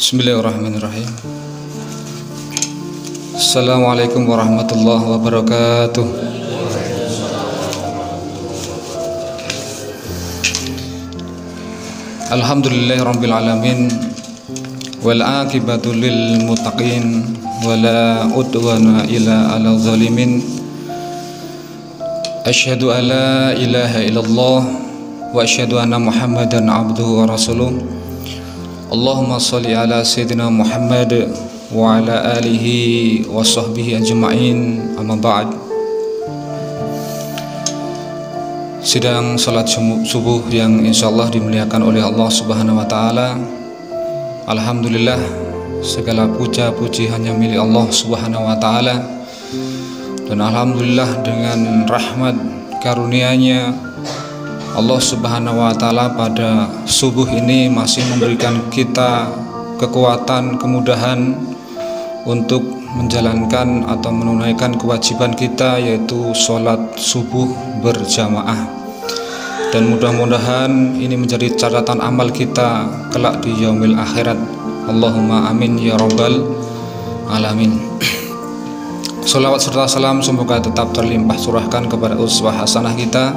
Bismillahirrahmanirrahim. Assalamualaikum warahmatullahi wabarakatuh. Alhamdulillahirabbil alamin wal aqibatu lil muttaqin wala udwana illa 'alal zalimin. Asyhadu an la ilaha illallah wa asyhadu anna Muhammadan abduhu wa rasuluh. Allahumma sholli ala sayyidina Muhammad wa ala alihi wa sahbihi ajma'in, amma ba'd. Sidang salat subuh yang insyaallah dimuliakan oleh Allah Subhanahu wa taala. Alhamdulillah, segala puja-puji hanya milik Allah Subhanahu wa taala. Dan alhamdulillah dengan rahmat karunia-Nya Allah Subhanahu wa taala pada subuh ini masih memberikan kita kekuatan, kemudahan untuk menjalankan atau menunaikan kewajiban kita, yaitu sholat subuh berjamaah. Dan mudah-mudahan ini menjadi catatan amal kita kelak di yaumil akhirat. Allahumma amin ya rabbal alamin. Sholawat serta salam semoga tetap terlimpah curahkan kepada uswah hasanah kita,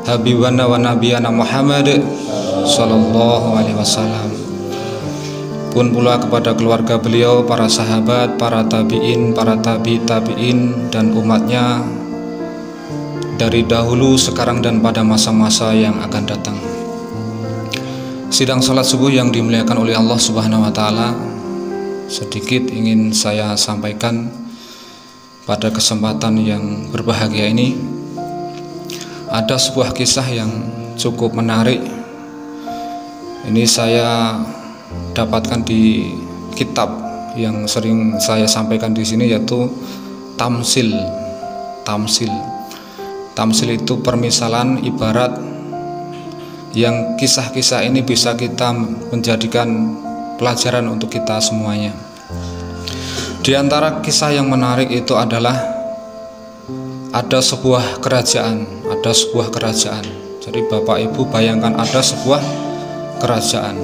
Habibana wa Nabiyana Muhammad sallallahu alaihi wasallam. Pun pula kepada keluarga beliau, para sahabat, para tabi'in, para tabi'in dan umatnya dari dahulu, sekarang dan pada masa-masa yang akan datang. Sidang salat subuh yang dimuliakan oleh Allah Subhanahu wa taala, sedikit ingin saya sampaikan pada kesempatan yang berbahagia ini. Ada sebuah kisah yang cukup menarik. Ini saya dapatkan di kitab yang sering saya sampaikan di sini, yaitu Tamsil. Tamsil itu permisalan ibarat yang kisah-kisah ini bisa kita menjadikan pelajaran untuk kita semuanya. Di antara kisah yang menarik itu adalah ada sebuah kerajaan. Jadi Bapak Ibu bayangkan, ada sebuah kerajaan.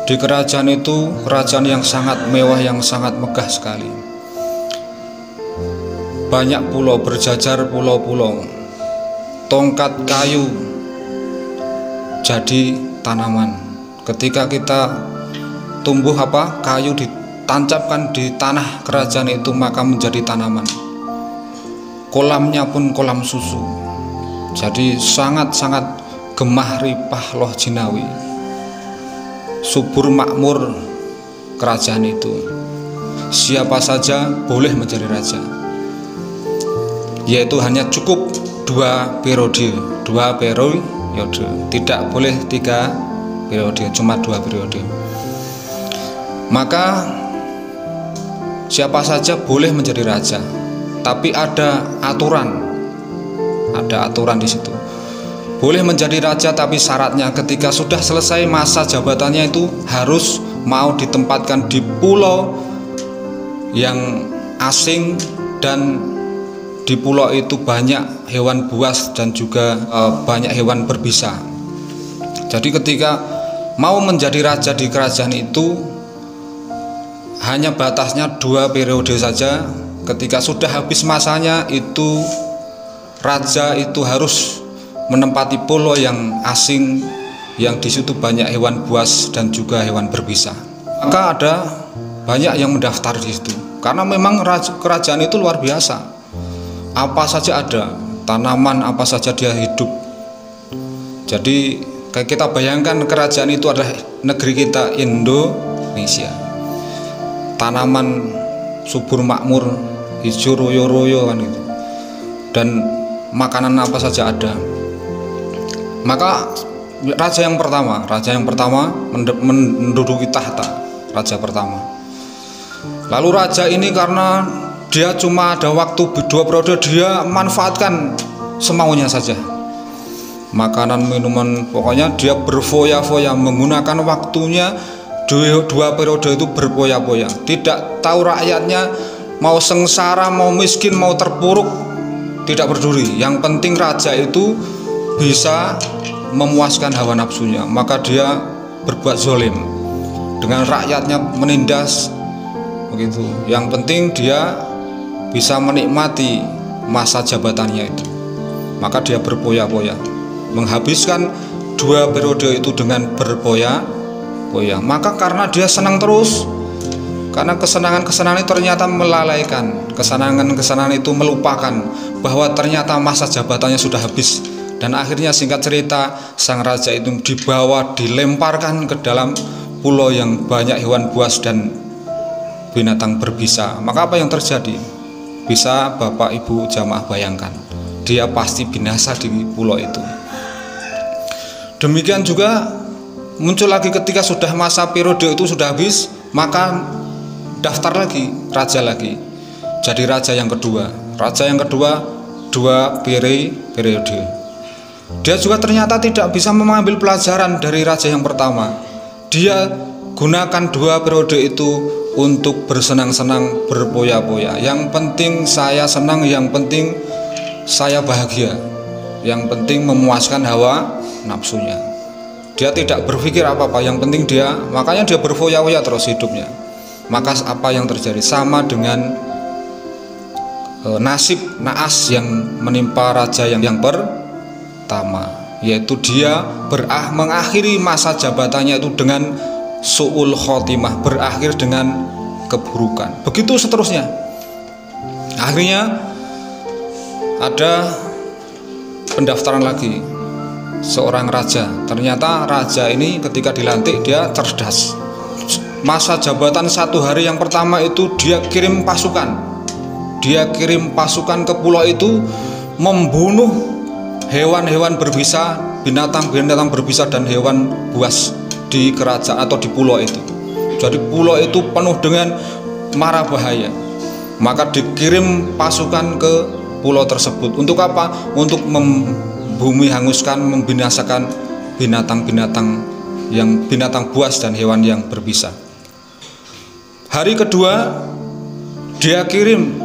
Di kerajaan itu, kerajaan yang sangat mewah, yang sangat megah sekali. Banyak pulau, berjajar pulau-pulau. Tongkat kayu jadi tanaman. Ketika kita tumbuh kayu ditancapkan di tanah kerajaan itu, maka menjadi tanaman. Kolamnya pun kolam susu. Jadi sangat-sangat gemah ripah loh jinawi. Subur makmur kerajaan itu. Siapa saja boleh menjadi raja, yaitu hanya cukup 2 periode. Tidak boleh 3 periode, cuma 2 periode. Maka siapa saja boleh menjadi raja, tapi ada aturan di situ. Boleh menjadi raja, tapi syaratnya ketika sudah selesai masa jabatannya itu harus mau ditempatkan di pulau yang asing, dan di pulau itu banyak hewan buas dan juga banyak hewan berbisa. Jadi ketika mau menjadi raja di kerajaan itu hanya batasnya 2 periode saja. Ketika sudah habis masanya itu, raja itu harus menempati pulau yang asing, yang di situ banyak hewan buas dan juga hewan berbisa. Maka ada banyak yang mendaftar di situ, karena memang kerajaan itu luar biasa. Apa saja ada, tanaman apa saja dia hidup. Jadi kayak kita bayangkan kerajaan itu adalah negeri kita Indonesia. Tanaman subur makmur, hijau royo-royo kan gitu. Dan makanan apa saja ada. Maka raja yang pertama menduduki tahta, raja pertama. Lalu raja ini karena dia cuma ada waktu 2 periode, dia manfaatkan semaunya saja. Makanan, minuman, pokoknya dia berfoya-foya, menggunakan waktunya 2 periode itu berfoya-foya. Tidak tahu rakyatnya mau sengsara, mau miskin, mau terpuruk, tidak peduli. Yang penting raja itu bisa memuaskan hawa nafsunya, maka dia berbuat zolim. dengan rakyatnya menindas begitu. Yang penting dia bisa menikmati masa jabatannya itu. Maka dia berpoya-poya, menghabiskan 2 periode itu dengan berpoya-poya. Maka karena dia senang terus, karena kesenangan-kesenangan itu ternyata melalaikan, kesenangan-kesenangan itu melupakan bahwa ternyata masa jabatannya sudah habis. Dan akhirnya singkat cerita, sang raja itu dibawa, dilemparkan ke dalam pulau yang banyak hewan buas dan binatang berbisa. Maka apa yang terjadi? Bisa Bapak Ibu jamaah bayangkan, dia pasti binasa di pulau itu. Demikian juga muncul lagi ketika sudah masa periode itu sudah habis, maka daftar lagi, raja lagi. Jadi raja yang kedua. Raja yang kedua 2 periode. Dia juga ternyata tidak bisa mengambil pelajaran dari raja yang pertama. Dia gunakan 2 periode itu untuk bersenang-senang, berpoya-poya. Yang penting saya senang, yang penting saya bahagia, yang penting memuaskan hawa nafsunya. Dia tidak berpikir apa-apa, yang penting dia, makanya dia berfoya-foya terus hidupnya. Maka apa yang terjadi? Sama dengan nasib naas yang menimpa raja yang pertama, yaitu dia mengakhiri masa jabatannya itu dengan su'ul khotimah, berakhir dengan keburukan. Begitu seterusnya. Akhirnya ada pendaftaran lagi seorang raja. Ternyata raja ini ketika dilantik dia cerdas. Masa jabatan 1 hari yang pertama itu dia kirim pasukan. Dia kirim pasukan ke pulau itu membunuh hewan-hewan berbisa, binatang-binatang berbisa dan hewan buas di kerajaan atau di pulau itu. Jadi pulau itu penuh dengan mara bahaya. Maka dikirim pasukan ke pulau tersebut. Untuk apa? Untuk membumi hanguskan, membinasakan binatang-binatang buas dan hewan yang berbisa. Hari kedua dia kirim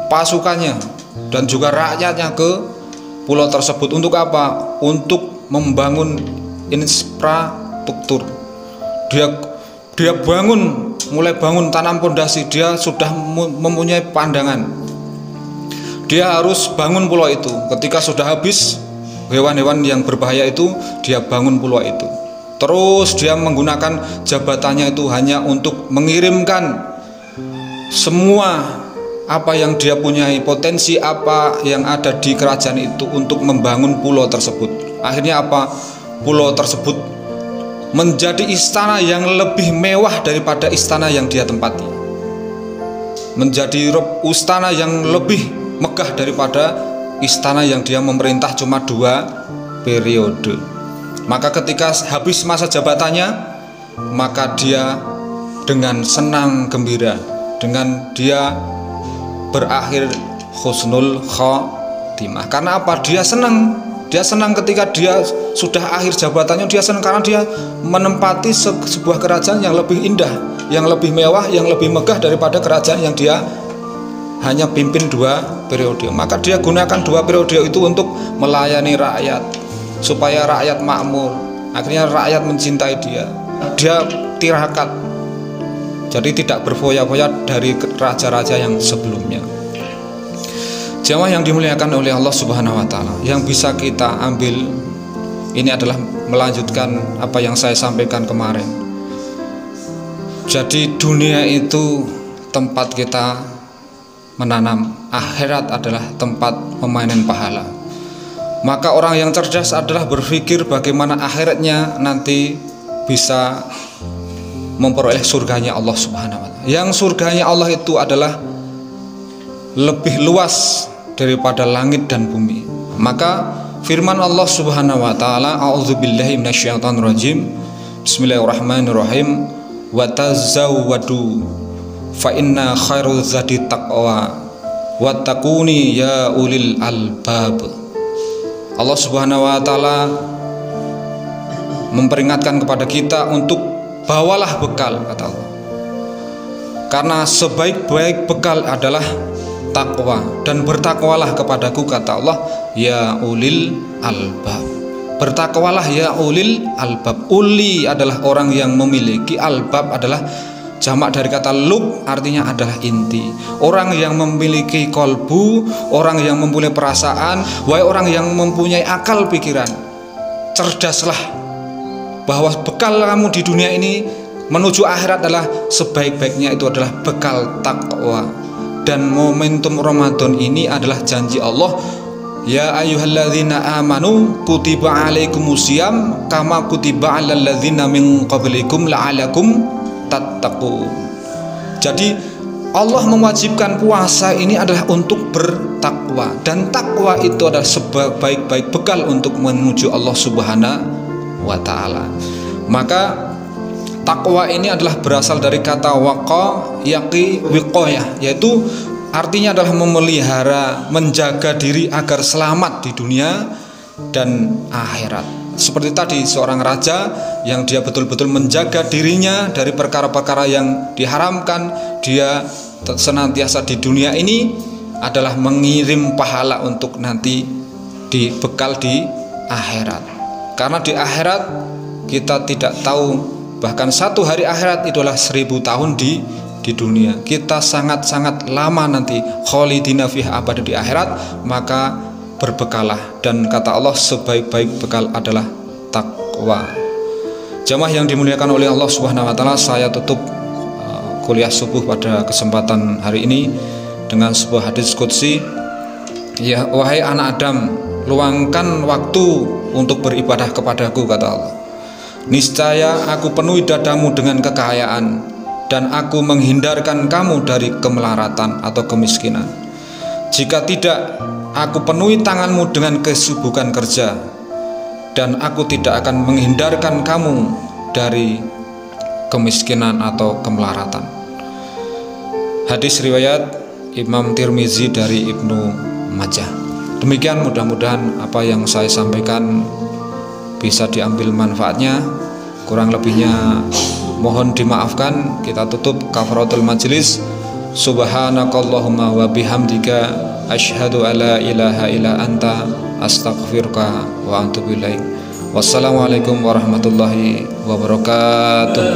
pasukannya dan juga rakyatnya ke pulau tersebut. Untuk apa? Untuk membangun infrastruktur. Dia mulai bangun tanam pondasi. Dia sudah mempunyai pandangan. Dia harus bangun pulau itu. Ketika sudah habis hewan-hewan yang berbahaya itu, dia bangun pulau itu. Terus dia menggunakan jabatannya itu hanya untuk mengirimkan semua apa yang dia punyai, potensi apa yang ada di kerajaan itu untuk membangun pulau tersebut. Akhirnya apa? Pulau tersebut menjadi istana yang lebih mewah daripada istana yang dia tempati. Menjadi istana yang lebih megah daripada istana yang dia memerintah cuma 2 periode. Maka ketika habis masa jabatannya, maka dia dengan senang gembira, dengan dia berakhir husnul khotimah. Karena apa? Dia senang ketika dia sudah akhir jabatannya. Dia senang karena dia menempati sebuah kerajaan yang lebih indah, yang lebih mewah, yang lebih megah daripada kerajaan yang dia hanya pimpin 2 periode. Maka dia gunakan 2 periode itu untuk melayani rakyat, supaya rakyat makmur. Akhirnya rakyat mencintai dia. Dia tirakat, jadi tidak berfoya-foya dari raja-raja yang sebelumnya. Jamaah yang dimuliakan oleh Allah Subhanahu wa taala, yang bisa kita ambil ini adalah melanjutkan apa yang saya sampaikan kemarin. Jadi dunia itu tempat kita menanam, akhirat adalah tempat memanen pahala. Maka orang yang cerdas adalah berpikir bagaimana akhiratnya nanti bisa memperoleh surganya Allah Subhanahu wa taala. Yang surganya Allah itu adalah lebih luas daripada langit dan bumi. Maka firman Allah Subhanahu wa taala, a'udzubillahi minasyaitonirrajim, bismillahirrahmanirrahim, wa tazawwadu fa inna khairuz zadi taqwa wattaquni ya ulil albab. Allah Subhanahu wa taala memperingatkan kepada kita untuk bawalah bekal, kata Allah. Karena sebaik-baik bekal adalah takwa, dan bertakwalah kepadaku, kata Allah, ya ulil albab. Bertakwalah ya ulil albab. Uli adalah orang yang memiliki, albab adalah jamak dari kata lub, artinya adalah inti. Orang yang memiliki kolbu, orang yang mempunyai perasaan, wahai orang yang mempunyai akal pikiran, cerdaslah bahwa bekal kamu di dunia ini menuju akhirat adalah sebaik-baiknya itu adalah bekal takwa. Dan momentum Ramadan ini adalah janji Allah, ya ayyuhalladzina amanu kutiba alaikumusiyam kama kutiba alal ladzina min qablikum la'alakum tattaqun. Jadi Allah mewajibkan puasa ini adalah untuk bertakwa, dan takwa itu adalah sebaik-baik bekal untuk menuju Allah Subhanahu wa taala. Maka takwa ini adalah berasal dari kata waqa yaqi wiqayah, yaitu artinya adalah memelihara, menjaga diri agar selamat di dunia dan akhirat. Seperti tadi seorang raja yang dia betul-betul menjaga dirinya dari perkara-perkara yang diharamkan, dia senantiasa di dunia ini adalah mengirim pahala untuk nanti dibekal di akhirat. Karena di akhirat kita tidak tahu, bahkan satu hari akhirat itulah 1000 tahun di dunia. Kita sangat-sangat lama nanti, khalidina fiha abada di akhirat. Maka berbekalah, dan kata Allah sebaik-baik bekal adalah takwa. Jamaah yang dimuliakan oleh Allah Subhanahu wa taala, saya tutup kuliah subuh pada kesempatan hari ini dengan sebuah hadis qudsi. Ya, wahai anak Adam, luangkan waktu untuk beribadah kepadaku, kata Allah. Niscaya aku penuhi dadamu dengan kekayaan, dan aku menghindarkan kamu dari kemelaratan atau kemiskinan. Jika tidak, aku penuhi tanganmu dengan kesubukan kerja, dan aku tidak akan menghindarkan kamu dari kemiskinan atau kemelaratan. Hadis riwayat Imam Tirmizi dari Ibnu Majah. Demikian, mudah-mudahan apa yang saya sampaikan bisa diambil manfaatnya. Kurang lebihnya mohon dimaafkan. Kita tutup kafaratul majelis. Subhanakallahumma wa bihamdika asyhadu alla ilaha illa anta astaghfiruka wa atubu ilaik. Wassalamualaikum warahmatullahi wabarakatuh.